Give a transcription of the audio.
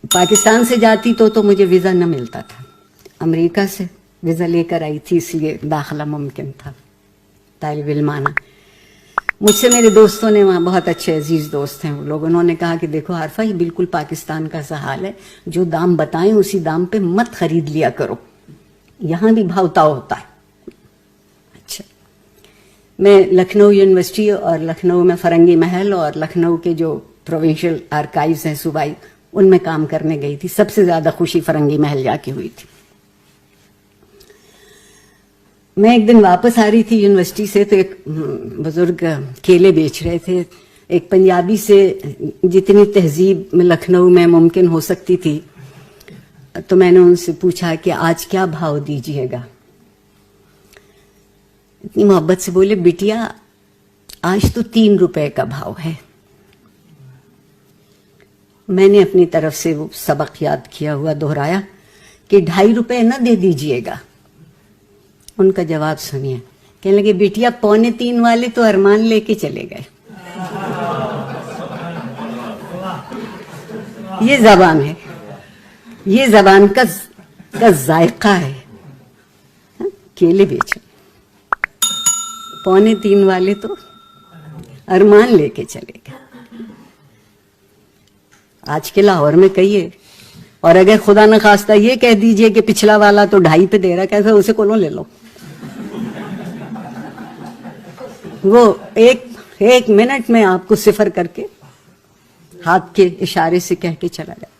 पाकिस्तान से जाती तो मुझे वीज़ा न मिलता था। अमेरिका से वीज़ा लेकर आई थी, इसलिए दाखिला मुमकिन था तालिब इल्माना। मुझसे मेरे दोस्तों ने, वहाँ बहुत अच्छे अजीज़ दोस्त हैं वो लोग, उन्होंने कहा कि देखो आरफा, ये बिल्कुल पाकिस्तान का सा हाल है, जो दाम बताएं उसी दाम पे मत खरीद लिया करो, यहाँ भी भावताव होता है। अच्छा, मैं लखनऊ यूनिवर्सिटी और लखनऊ में फरंगी महल और लखनऊ के जो प्रोविंशियल आर्काइव्स हैं सूबाई, उनमें काम करने गई थी। सबसे ज़्यादा खुशी फरंगी महल जाके हुई थी। मैं एक दिन वापस आ रही थी यूनिवर्सिटी से, तो एक बुजुर्ग केले बेच रहे थे। एक पंजाबी से जितनी तहजीब लखनऊ में मुमकिन हो सकती थी, तो मैंने उनसे पूछा कि आज क्या भाव दीजिएगा। इतनी मोहब्बत से बोले, बिटिया आज तो 3 रुपए का भाव है। मैंने अपनी तरफ से वो सबक याद किया हुआ दोहराया कि 2.5 रुपए न दे दीजिएगा। उनका जवाब सुनिए, कहने लगे, बिटिया 2.25 वाले तो अरमान लेके चले गए। ये जबान है, ये जबान का जायका है। केले बेचो, 2.25 वाले तो अरमान लेके चले गए। आज के लाहौर में कहिए, और अगर खुदा न खास्ता ये कह दीजिए कि पिछला वाला तो 2.5 पे दे रहा, कैसे उसे कोनो ले लो। वो एक मिनट में आपको सिफर करके हाथ के इशारे से कह के चला जाए।